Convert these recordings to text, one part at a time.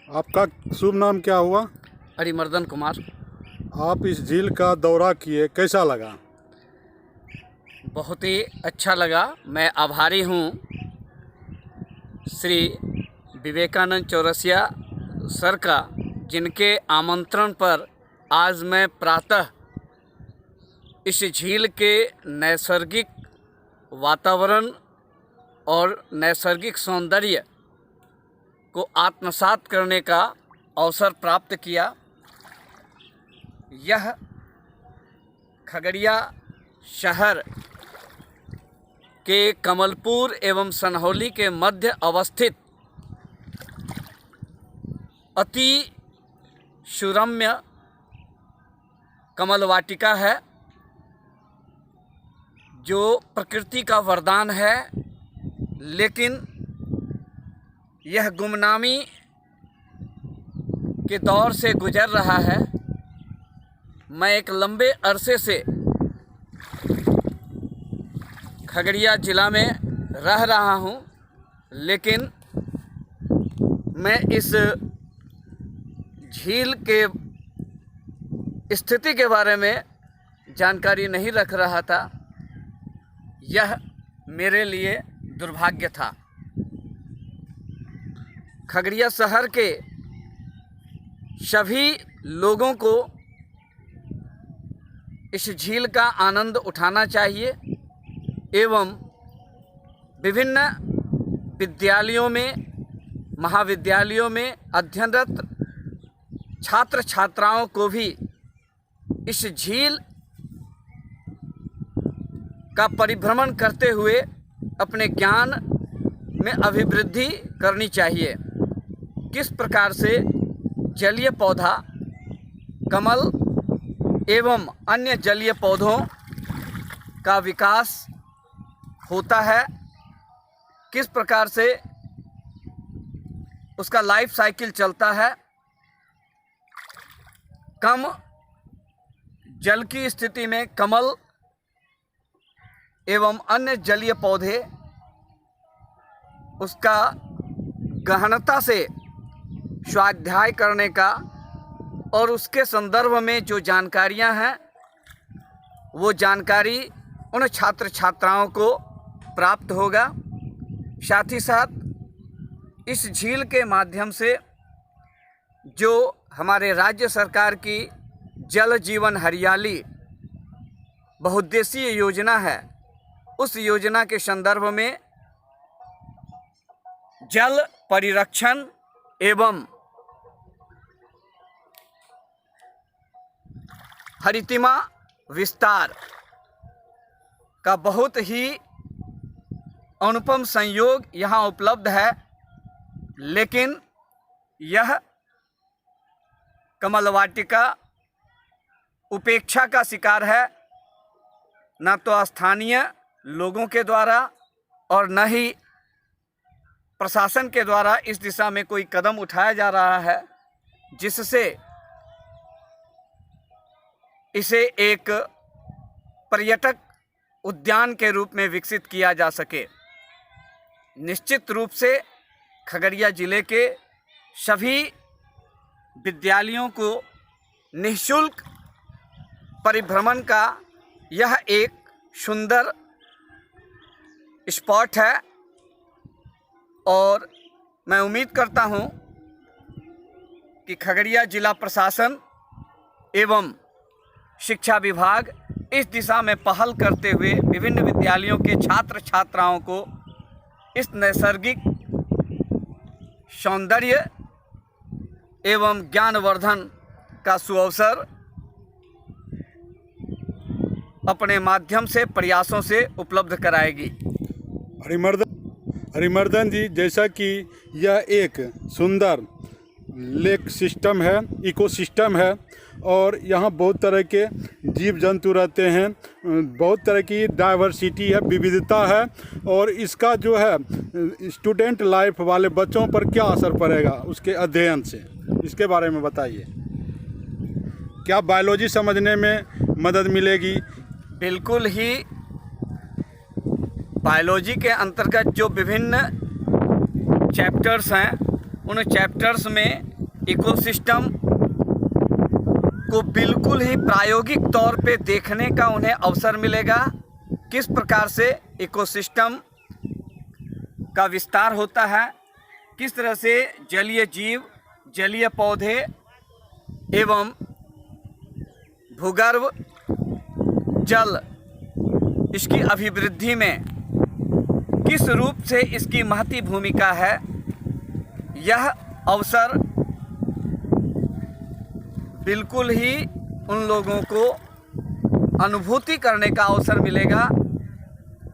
आपका शुभ नाम क्या हुआ? अरिमर्दन कुमार। आप इस झील का दौरा किए, कैसा लगा? बहुत ही अच्छा लगा। मैं आभारी हूँ श्री विवेकानंद चौरसिया सर का, जिनके आमंत्रण पर आज मैं प्रातः इस झील के नैसर्गिक वातावरण और नैसर्गिक सौंदर्य को आत्मसात करने का अवसर प्राप्त किया। यह खगड़िया शहर के कमलपुर एवं सनहौली के मध्य अवस्थित अति सुरम्य कमल वाटिका है, जो प्रकृति का वरदान है। लेकिन यह गुमनामी के दौर से गुजर रहा है। मैं एक लंबे अरसे से खगड़िया ज़िला में रह रहा हूँ, लेकिन मैं इस झील के स्थिति के बारे में जानकारी नहीं रख रहा था। यह मेरे लिए दुर्भाग्य था। खगड़िया शहर के सभी लोगों को इस झील का आनंद उठाना चाहिए एवं विभिन्न विद्यालयों में, महाविद्यालयों में अध्ययनरत छात्र छात्राओं को भी इस झील का परिभ्रमण करते हुए अपने ज्ञान में अभिवृद्धि करनी चाहिए। किस प्रकार से जलीय पौधा, कमल एवं अन्य जलीय पौधों का विकास होता है, किस प्रकार से उसका लाइफ साइकिल चलता है। कम जल की स्थिति में कमल एवं अन्य जलीय पौधे उसका गहनता से स्वाध्याय करने का और उसके संदर्भ में जो जानकारियां हैं, वो जानकारी उन छात्र छात्राओं को प्राप्त होगा। साथ ही साथ इस झील के माध्यम से जो हमारे राज्य सरकार की जल जीवन हरियाली बहुउद्देशीय योजना है, उस योजना के संदर्भ में जल परिरक्षण एवं हरितिमा विस्तार का बहुत ही अनुपम संयोग यहाँ उपलब्ध है। लेकिन यह कमल वाटिका उपेक्षा का शिकार है, न तो स्थानीय लोगों के द्वारा और न ही प्रशासन के द्वारा इस दिशा में कोई कदम उठाया जा रहा है, जिससे इसे एक पर्यटक उद्यान के रूप में विकसित किया जा सके। निश्चित रूप से खगड़िया ज़िले के सभी विद्यालयों को निःशुल्क परिभ्रमण का यह एक सुंदर स्पॉट है और मैं उम्मीद करता हूं कि खगड़िया जिला प्रशासन एवं शिक्षा विभाग इस दिशा में पहल करते हुए विभिन्न विद्यालयों के छात्र छात्राओं को इस नैसर्गिक सौंदर्य एवं ज्ञानवर्धन का सुअवसर अपने माध्यम से, प्रयासों से उपलब्ध कराएगी। हरिमर्दन जी, जैसा कि यह एक सुंदर लेक सिस्टम है, इकोसिस्टम है और यहाँ बहुत तरह के जीव जंतु रहते हैं, बहुत तरह की डाइवर्सिटी है, विविधता है। और इसका जो है स्टूडेंट लाइफ वाले बच्चों पर क्या असर पड़ेगा उसके अध्ययन से, इसके बारे में बताइए। क्या बायोलॉजी समझने में मदद मिलेगी? बिल्कुल ही। बायोलॉजी के अंतर्गत जो विभिन्न चैप्टर्स हैं, उन चैप्टर्स में इकोसिस्टम को बिल्कुल ही प्रायोगिक तौर पे देखने का उन्हें अवसर मिलेगा। किस प्रकार से इकोसिस्टम का विस्तार होता है, किस तरह से जलीय जीव, जलीय पौधे एवं भूगर्भ जल इसकी अभिवृद्धि में किस रूप से इसकी महती भूमिका है, यह अवसर बिल्कुल ही उन लोगों को अनुभूति करने का अवसर मिलेगा।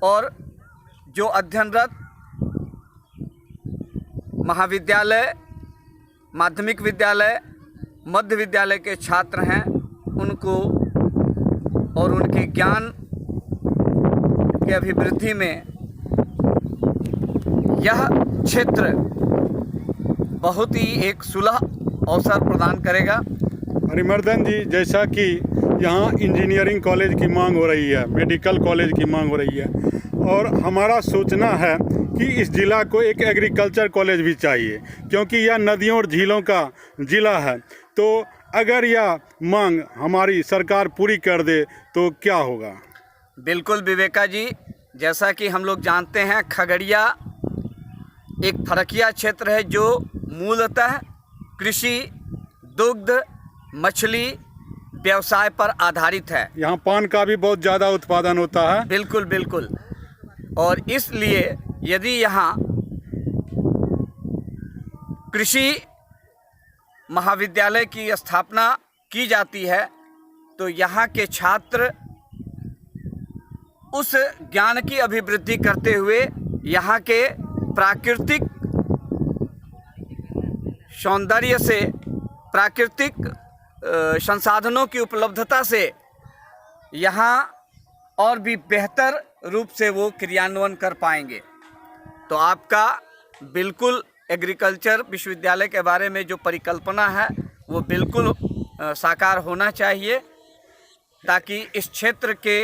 और जो अध्ययनरत महाविद्यालय, माध्यमिक विद्यालय, मध्य विद्यालय के छात्र हैं, उनको और उनके ज्ञान की अभिवृद्धि में यह क्षेत्र बहुत ही एक सुलभ अवसर प्रदान करेगा। हरिमर्दन जी, जैसा कि यहाँ इंजीनियरिंग कॉलेज की मांग हो रही है, मेडिकल कॉलेज की मांग हो रही है, और हमारा सोचना है कि इस ज़िला को एक एग्रीकल्चर कॉलेज भी चाहिए, क्योंकि यह नदियों और झीलों का ज़िला है। तो अगर यह मांग हमारी सरकार पूरी कर दे तो क्या होगा? बिल्कुल विवेका जी, जैसा कि हम लोग जानते हैं, खगड़िया एक फरकिया क्षेत्र है जो मूलतः कृषि, दुग्ध, मछली व्यवसाय पर आधारित है। यहाँ पान का भी बहुत ज़्यादा उत्पादन होता है। बिल्कुल बिल्कुल। और इसलिए यदि यहाँ कृषि महाविद्यालय की स्थापना की जाती है तो यहाँ के छात्र उस ज्ञान की अभिवृद्धि करते हुए यहाँ के प्राकृतिक सौंदर्य से, प्राकृतिक संसाधनों की उपलब्धता से यहाँ और भी बेहतर रूप से वो क्रियान्वयन कर पाएंगे। तो आपका बिल्कुल एग्रीकल्चर विश्वविद्यालय के बारे में जो परिकल्पना है वो बिल्कुल साकार होना चाहिए, ताकि इस क्षेत्र के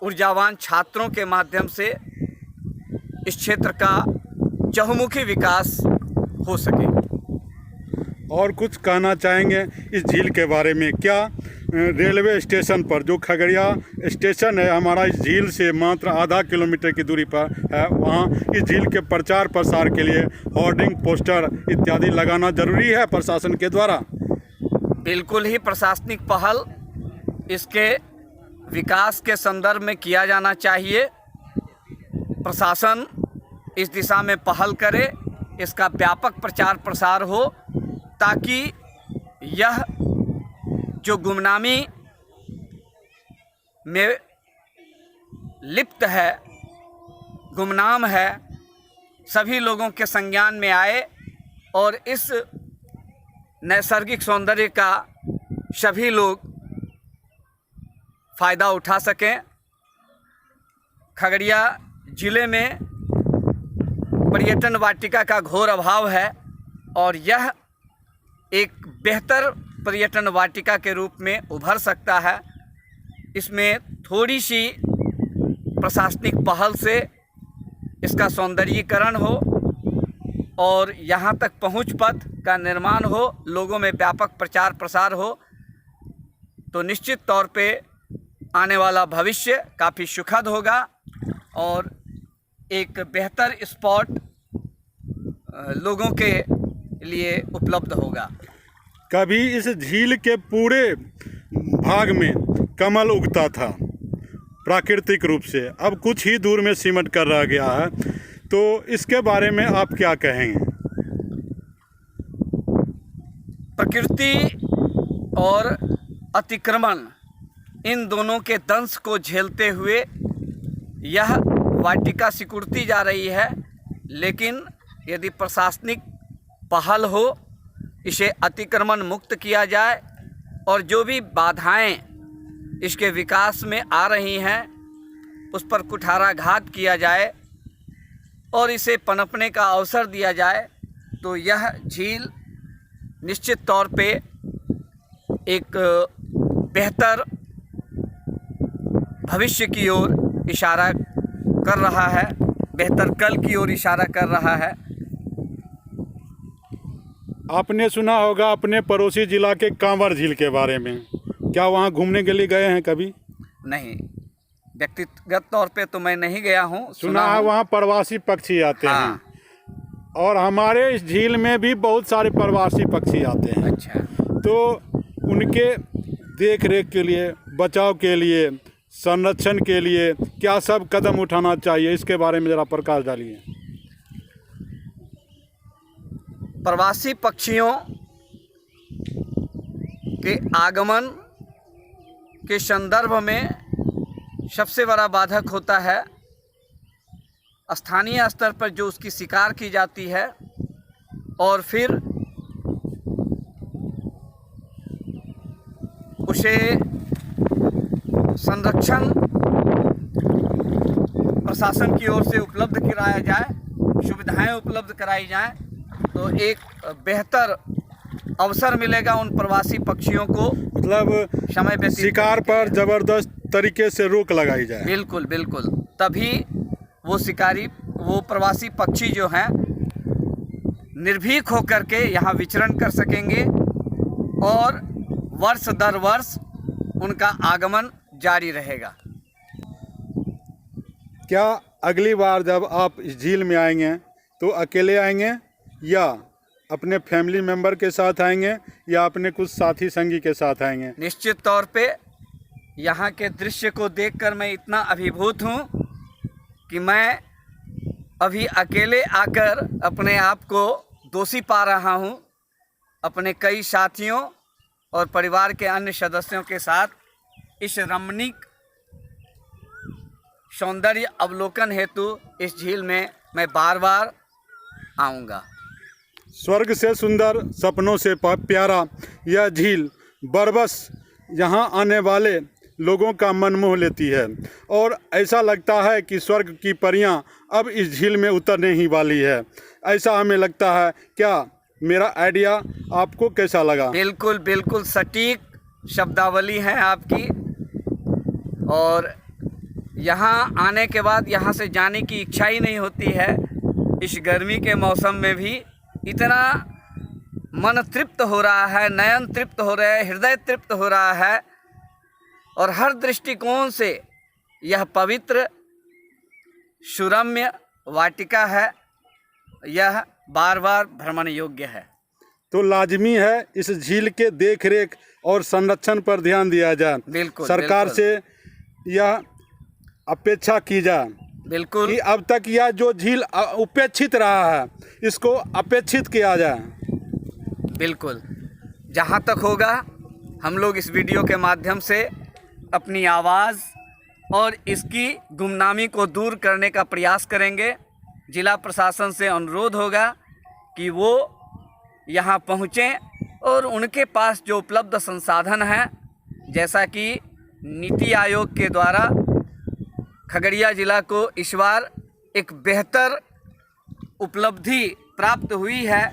ऊर्जावान छात्रों के माध्यम से इस क्षेत्र का चहुमुखी विकास हो सके। और कुछ कहना चाहेंगे इस झील के बारे में? क्या रेलवे स्टेशन पर, जो खगड़िया स्टेशन है हमारा, इस झील से मात्र आधा किलोमीटर की दूरी पर है, वहाँ इस झील के प्रचार प्रसार के लिए होर्डिंग, पोस्टर इत्यादि लगाना जरूरी है प्रशासन के द्वारा? बिल्कुल ही प्रशासनिक पहल इसके विकास के संदर्भ में किया जाना चाहिए। प्रशासन इस दिशा में पहल करे, इसका व्यापक प्रचार प्रसार हो, ताकि यह जो गुमनामी में लिप्त है, गुमनाम है, सभी लोगों के संज्ञान में आए और इस नैसर्गिक सौंदर्य का सभी लोग फ़ायदा उठा सकें। खगड़िया ज़िले में पर्यटन वाटिका का घोर अभाव है और यह एक बेहतर पर्यटन वाटिका के रूप में उभर सकता है। इसमें थोड़ी सी प्रशासनिक पहल से इसका सौंदर्यीकरण हो और यहाँ तक पहुँच पथ का निर्माण हो, लोगों में व्यापक प्रचार प्रसार हो, तो निश्चित तौर पे आने वाला भविष्य काफ़ी सुखद होगा और एक बेहतर स्पॉट लोगों के लिए उपलब्ध होगा। कभी इस झील के पूरे भाग में कमल उगता था प्राकृतिक रूप से, अब कुछ ही दूर में सिमट कर रह गया है, तो इसके बारे में आप क्या कहेंगे? प्रकृति और अतिक्रमण, इन दोनों के दंश को झेलते हुए यह वाटिका सिकुड़ती जा रही है, लेकिन यदि प्रशासनिक पहल हो, इसे अतिक्रमण मुक्त किया जाए और जो भी बाधाएं इसके विकास में आ रही हैं उस पर कुठाराघात किया जाए और इसे पनपने का अवसर दिया जाए, तो यह झील निश्चित तौर पे एक बेहतर भविष्य की ओर इशारा कर रहा है, बेहतर कल की ओर इशारा कर रहा है। आपने सुना होगा अपने पड़ोसी जिला के कांवर झील के बारे में, क्या वहाँ घूमने के लिए गए हैं कभी? नहीं, व्यक्तिगत तौर पे तो मैं नहीं गया हूँ। सुना है वहाँ प्रवासी पक्षी आते हाँ। हैं, और हमारे इस झील में भी बहुत सारे प्रवासी पक्षी आते हैं। अच्छा। तो उनके देख रेख के लिए, बचाव के लिए, संरक्षण के लिए क्या सब कदम उठाना चाहिए, इसके बारे में ज़रा प्रकाश डालिए। प्रवासी पक्षियों के आगमन के संदर्भ में सबसे बड़ा बाधक होता है स्थानीय स्तर पर जो उसकी शिकार की जाती है, और फिर उसे संरक्षण प्रशासन की ओर से उपलब्ध कराया जाए, सुविधाएं उपलब्ध कराई जाएं, तो एक बेहतर अवसर मिलेगा उन प्रवासी पक्षियों को मतलब समय व्यतीत शिकार पर जबरदस्त तरीके से रोक लगाई जाए। बिल्कुल बिल्कुल, तभी वो प्रवासी पक्षी जो हैं निर्भीक होकर के यहाँ विचरण कर सकेंगे, और वर्ष दर वर्ष उनका आगमन जारी रहेगा। क्या अगली बार जब आप इस झील में आएंगे तो अकेले आएंगे, या अपने फैमिली मेंबर के साथ आएंगे, या अपने कुछ साथी संगी के साथ आएंगे? निश्चित तौर पे यहाँ के दृश्य को देखकर मैं इतना अभिभूत हूँ कि मैं अभी अकेले आकर अपने आप को दोषी पा रहा हूँ। अपने कई साथियों और परिवार के अन्य सदस्यों के साथ इस रमणीक सौंदर्य अवलोकन हेतु इस झील में मैं बार बार आऊँगा। स्वर्ग से सुंदर, सपनों से प्यारा यह झील बरबस यहाँ आने वाले लोगों का मन मोह लेती है, और ऐसा लगता है कि स्वर्ग की परियां अब इस झील में उतरने ही वाली है, ऐसा हमें लगता है। क्या मेरा आइडिया आपको कैसा लगा? बिल्कुल बिल्कुल सटीक शब्दावली है आपकी, और यहाँ आने के बाद यहाँ से जाने की इच्छा ही नहीं होती है। इस गर्मी के मौसम में भी इतना मन तृप्त हो रहा है, नयन तृप्त हो रहे हैं, हृदय तृप्त हो रहा है, और हर दृष्टिकोण से यह पवित्र सुरम्य वाटिका है, यह बार बार भ्रमण योग्य है। तो लाजमी है इस झील के देख रेख और संरक्षण पर ध्यान दिया जाए। बिल्कुल, सरकार बिल्कुल। से यह अपेक्षा की जाए बिल्कुल कि अब तक यह जो झील उपेक्षित रहा है, इसको अपेक्षित किया जाए। बिल्कुल, जहाँ तक होगा हम लोग इस वीडियो के माध्यम से अपनी आवाज़ और इसकी गुमनामी को दूर करने का प्रयास करेंगे। जिला प्रशासन से अनुरोध होगा कि वो यहाँ पहुँचें, और उनके पास जो उपलब्ध संसाधन हैं, जैसा कि नीति आयोग के द्वारा खगड़िया जिला को इस बार एक बेहतर उपलब्धि प्राप्त हुई है,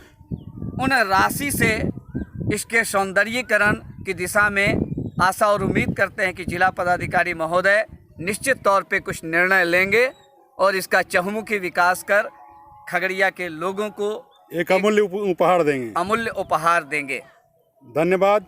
उन राशि से इसके सौंदर्यीकरण की दिशा में आशा और उम्मीद करते हैं कि जिला पदाधिकारी महोदय निश्चित तौर पे कुछ निर्णय लेंगे और इसका चहुमुखी विकास कर खगड़िया के लोगों को एक अमूल्य उपहार देंगे। अमूल्य उपहार देंगे। धन्यवाद।